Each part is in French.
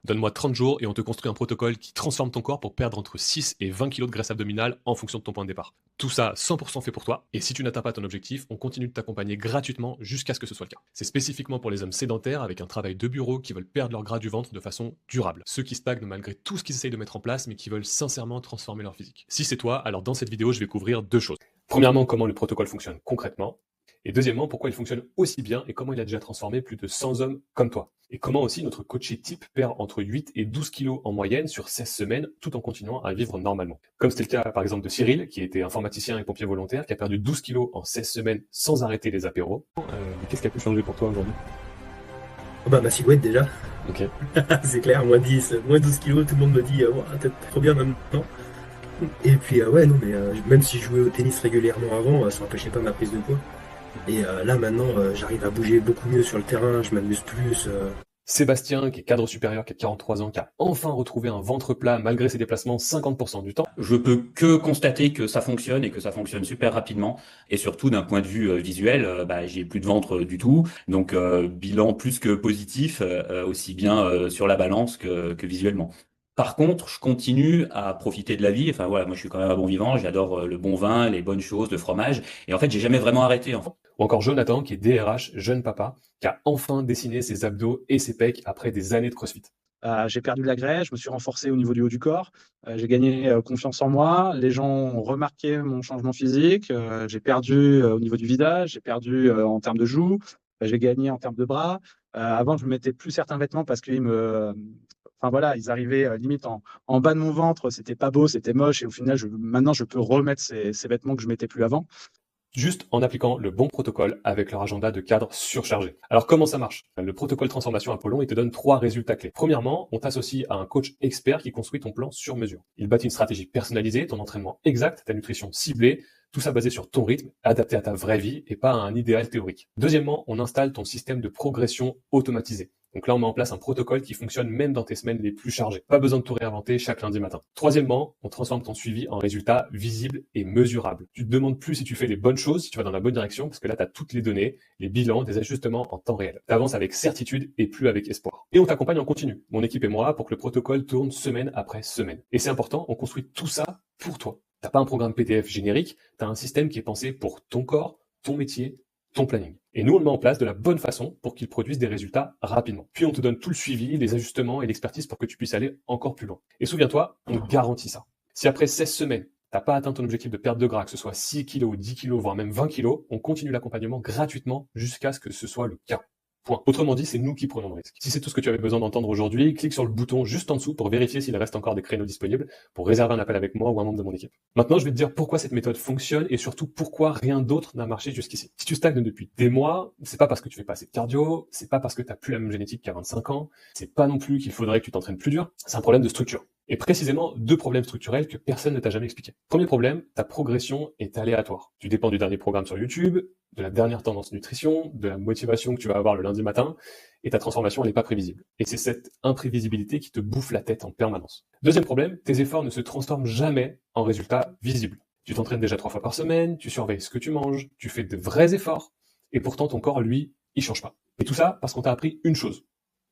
Donne-moi 30 jours et on te construit un protocole qui transforme ton corps pour perdre entre 6 et 20 kilos de graisse abdominale en fonction de ton point de départ. Tout ça 100% fait pour toi, et si tu n'atteins pas ton objectif, on continue de t'accompagner gratuitement jusqu'à ce que ce soit le cas. C'est spécifiquement pour les hommes sédentaires avec un travail de bureau qui veulent perdre leur gras du ventre de façon durable. Ceux qui stagnent malgré tout ce qu'ils essayent de mettre en place mais qui veulent sincèrement transformer leur physique. Si c'est toi, alors dans cette vidéo, je vais couvrir deux choses. Premièrement, comment le protocole fonctionne concrètement. Et deuxièmement, pourquoi il fonctionne aussi bien et comment il a déjà transformé plus de 100 hommes comme toi. Et comment aussi notre coaché type perd entre 8 et 12 kilos en moyenne sur 16 semaines tout en continuant à vivre normalement. Comme c'était le cas par exemple de Cyril, qui était informaticien et pompier volontaire, qui a perdu 12 kilos en 16 semaines sans arrêter les apéros. Qu'est-ce qui a pu changer pour toi aujourd'hui? Oh bah, ma silhouette déjà, Ok. c'est clair, moins 10, moins 12 kilos, tout le monde me dit, Ouah, t'es trop bien maintenant. Et puis ouais, non, mais même si je jouais au tennis régulièrement avant, ça n'empêchait pas ma prise de poids. Et là maintenant, j'arrive à bouger beaucoup mieux sur le terrain, je m'amuse plus. Sébastien, qui est cadre supérieur, qui a 43 ans, qui a enfin retrouvé un ventre plat malgré ses déplacements 50% du temps. Je peux que constater que ça fonctionne et que ça fonctionne super rapidement. Et surtout d'un point de vue visuel, j'ai plus de ventre du tout. Donc bilan plus que positif, aussi bien sur la balance que visuellement. Par contre, je continue à profiter de la vie. Enfin voilà, moi je suis quand même un bon vivant. J'adore le bon vin, les bonnes choses, le fromage. Et en fait, j'ai jamais vraiment arrêté. En fait. Ou encore Jonathan, qui est DRH, jeune papa, qui a enfin dessiné ses abdos et ses pecs après des années de crossfit. J'ai perdu de la graisse, je me suis renforcé au niveau du haut du corps, j'ai gagné confiance en moi, les gens ont remarqué mon changement physique, j'ai perdu au niveau du visage, j'ai perdu en termes de joues, j'ai gagné en termes de bras. Avant, je ne mettais plus certains vêtements parce qu'ils enfin voilà, ils arrivaient limite en bas de mon ventre, c'était pas beau, c'était moche, et au final, maintenant, je peux remettre ces vêtements que je mettais plus avant. Juste en appliquant le bon protocole avec leur agenda de cadre surchargé. Alors comment ça marche? Le protocole transformation Apollon, il te donne 3 résultats clés. Premièrement, on t'associe à un coach expert qui construit ton plan sur mesure. Il bâtit une stratégie personnalisée, ton entraînement exact, ta nutrition ciblée, tout ça basé sur ton rythme, adapté à ta vraie vie et pas à un idéal théorique. Deuxièmement, on installe ton système de progression automatisé. Donc là, on met en place un protocole qui fonctionne même dans tes semaines les plus chargées. Pas besoin de tout réinventer chaque lundi matin. Troisièmement, on transforme ton suivi en résultats visibles et mesurables. Tu te demandes plus si tu fais les bonnes choses, si tu vas dans la bonne direction, parce que là, tu as toutes les données, les bilans, des ajustements en temps réel. Tu avances avec certitude et plus avec espoir. Et on t'accompagne en continu, mon équipe et moi, pour que le protocole tourne semaine après semaine. Et c'est important, on construit tout ça pour toi. T'as pas un programme PDF générique, t'as un système qui est pensé pour ton corps, ton métier, ton planning. Et nous, on le met en place de la bonne façon pour qu'il produise des résultats rapidement. Puis on te donne tout le suivi, les ajustements et l'expertise pour que tu puisses aller encore plus loin. Et souviens-toi, on garantit ça. Si après 16 semaines, t'as pas atteint ton objectif de perte de gras, que ce soit 6 kilos, 10 kilos, voire même 20 kilos, on continue l'accompagnement gratuitement jusqu'à ce que ce soit le cas. Point. Autrement dit, c'est nous qui prenons le risque. Si c'est tout ce que tu avais besoin d'entendre aujourd'hui, clique sur le bouton juste en dessous pour vérifier s'il reste encore des créneaux disponibles pour réserver un appel avec moi ou un membre de mon équipe. Maintenant, je vais te dire pourquoi cette méthode fonctionne et surtout pourquoi rien d'autre n'a marché jusqu'ici. Si tu stagnes depuis des mois, c'est pas parce que tu fais pas assez de cardio, c'est pas parce que t'as plus la même génétique qu'à 25 ans, c'est pas non plus qu'il faudrait que tu t'entraînes plus dur, c'est un problème de structure. Et précisément, 2 problèmes structurels que personne ne t'a jamais expliqué. Premier problème, ta progression est aléatoire. Tu dépends du dernier programme sur YouTube, de la dernière tendance nutrition, de la motivation que tu vas avoir le lundi matin, et ta transformation, elle n'est pas prévisible. Et c'est cette imprévisibilité qui te bouffe la tête en permanence. Deuxième problème, tes efforts ne se transforment jamais en résultats visibles. Tu t'entraînes déjà 3 fois par semaine, tu surveilles ce que tu manges, tu fais de vrais efforts, et pourtant ton corps, lui, il change pas. Et tout ça parce qu'on t'a appris une chose,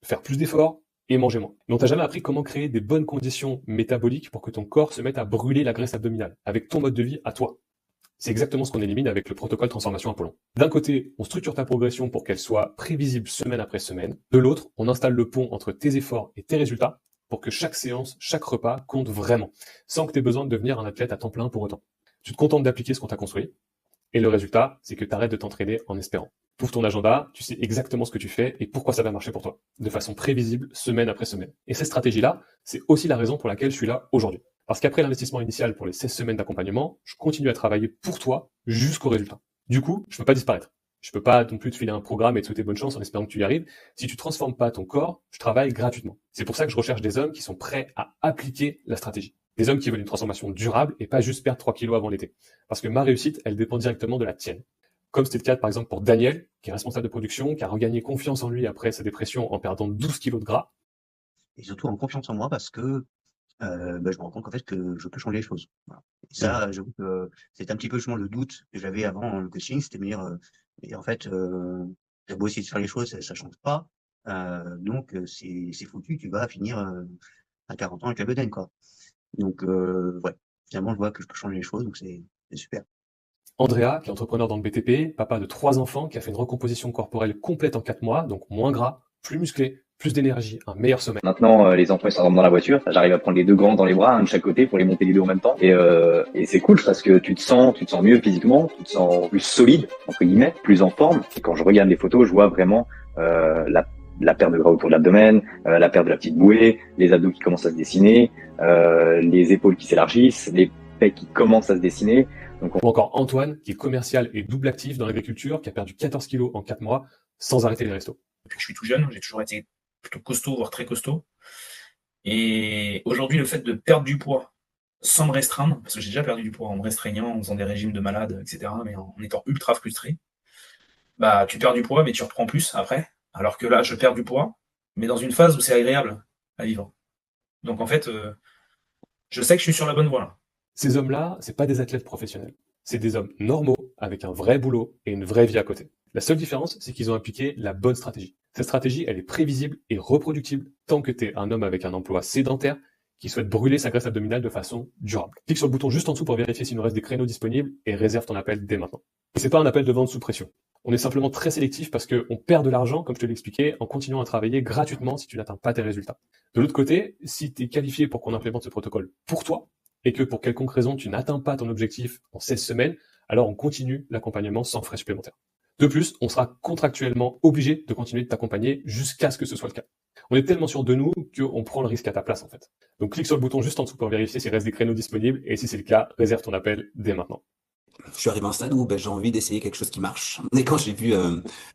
faire plus d'efforts et manger moins. Mais on t'a jamais appris comment créer des bonnes conditions métaboliques pour que ton corps se mette à brûler la graisse abdominale, avec ton mode de vie à toi. C'est exactement ce qu'on élimine avec le protocole transformation Apollon. D'un côté, on structure ta progression pour qu'elle soit prévisible semaine après semaine. De l'autre, on installe le pont entre tes efforts et tes résultats pour que chaque séance, chaque repas compte vraiment, sans que tu aies besoin de devenir un athlète à temps plein pour autant. Tu te contentes d'appliquer ce qu'on t'a construit, et le résultat, c'est que tu arrêtes de t'entraîner en espérant. Tu ouvres ton agenda, tu sais exactement ce que tu fais et pourquoi ça va marcher pour toi, de façon prévisible, semaine après semaine. Et cette stratégie-là, c'est aussi la raison pour laquelle je suis là aujourd'hui. Parce qu'après l'investissement initial pour les 16 semaines d'accompagnement, je continue à travailler pour toi jusqu'au résultat. Du coup, je peux pas disparaître. Je peux pas non plus te filer un programme et te souhaiter bonne chance en espérant que tu y arrives. Si tu transformes pas ton corps, je travaille gratuitement. C'est pour ça que je recherche des hommes qui sont prêts à appliquer la stratégie. Des hommes qui veulent une transformation durable et pas juste perdre 3 kilos avant l'été. Parce que ma réussite, elle dépend directement de la tienne. Comme c'était le cas par exemple pour Daniel, qui est responsable de production, qui a regagné confiance en lui après sa dépression en perdant 12 kilos de gras. Et surtout en confiance en moi parce que je me rends compte qu'en fait que je peux changer les choses. Voilà. Et ça, j'avoue que c'était un petit peu justement le doute que j'avais avant le coaching, c'était de me dire, et en fait, j'ai beau essayer de faire les choses, ça change pas. Donc, c'est foutu, tu vas finir à 40 ans avec la bedaine, quoi. Donc, ouais, finalement, je vois que je peux changer les choses, donc c'est super. Andrea, qui est entrepreneur dans le BTP, papa de 3 enfants, qui a fait une recomposition corporelle complète en 4 mois, donc moins gras, plus musclé, plus d'énergie, un meilleur sommeil. Maintenant, les enfants ils s'endorment dans la voiture. J'arrive à prendre les deux grands dans les bras, un de chaque côté, pour les monter les deux en même temps. Et c'est cool parce que tu te sens mieux physiquement, tu te sens plus solide entre guillemets, plus en forme. Et quand je regarde les photos, je vois vraiment la perte de gras autour de l'abdomen, la perte de la petite bouée, les abdos qui commencent à se dessiner, les épaules qui s'élargissent, les pecs qui commencent à se dessiner. Ou encore Antoine, qui est commercial et double actif dans l'agriculture, qui a perdu 14 kilos en 4 mois sans arrêter les restos. Depuis que je suis tout jeune, j'ai toujours été plutôt costaud, voire très costaud. Et aujourd'hui, le fait de perdre du poids sans me restreindre, parce que j'ai déjà perdu du poids en me restreignant, en faisant des régimes de malade, etc., mais en étant ultra frustré, bah tu perds du poids, mais tu reprends plus après. Alors que là, je perds du poids, mais dans une phase où c'est agréable à vivre. Donc en fait, je sais que je suis sur la bonne voie là. Ces hommes-là, c'est pas des athlètes professionnels. C'est des hommes normaux, avec un vrai boulot et une vraie vie à côté. La seule différence, c'est qu'ils ont appliqué la bonne stratégie. Cette stratégie, elle est prévisible et reproductible tant que tu es un homme avec un emploi sédentaire qui souhaite brûler sa graisse abdominale de façon durable. Clique sur le bouton juste en dessous pour vérifier s'il nous reste des créneaux disponibles et réserve ton appel dès maintenant. Et c'est pas un appel de vente sous pression. On est simplement très sélectif parce qu'on perd de l'argent, comme je te l'expliquais, en continuant à travailler gratuitement si tu n'atteins pas tes résultats. De l'autre côté, si tu es qualifié pour qu'on implémente ce protocole pour toi, et que pour quelconque raison tu n'atteins pas ton objectif en 16 semaines, alors on continue l'accompagnement sans frais supplémentaires. De plus, on sera contractuellement obligé de continuer de t'accompagner jusqu'à ce que ce soit le cas. On est tellement sûr de nous qu'on prend le risque à ta place en fait. Donc clique sur le bouton juste en dessous pour vérifier s'il reste des créneaux disponibles et si c'est le cas, réserve ton appel dès maintenant. Je suis arrivé à un stade où j'ai envie d'essayer quelque chose qui marche. Et quand j'ai vu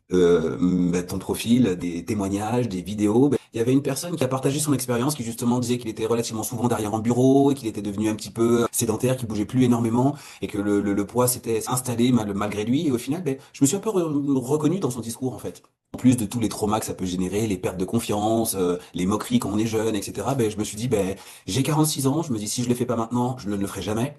ton profil, des témoignages, des vidéos, il y avait une personne qui a partagé son expérience, qui justement disait qu'il était relativement souvent derrière un bureau, et qu'il était devenu un petit peu sédentaire, qu'il bougeait plus énormément, et que le poids s'était installé malgré lui. Et au final, je me suis un peu reconnu dans son discours en fait. En plus de tous les traumas que ça peut générer, les pertes de confiance, les moqueries quand on est jeune, etc. Je me suis dit, j'ai 46 ans, je me dis si je le fais pas maintenant, je ne le ferai jamais.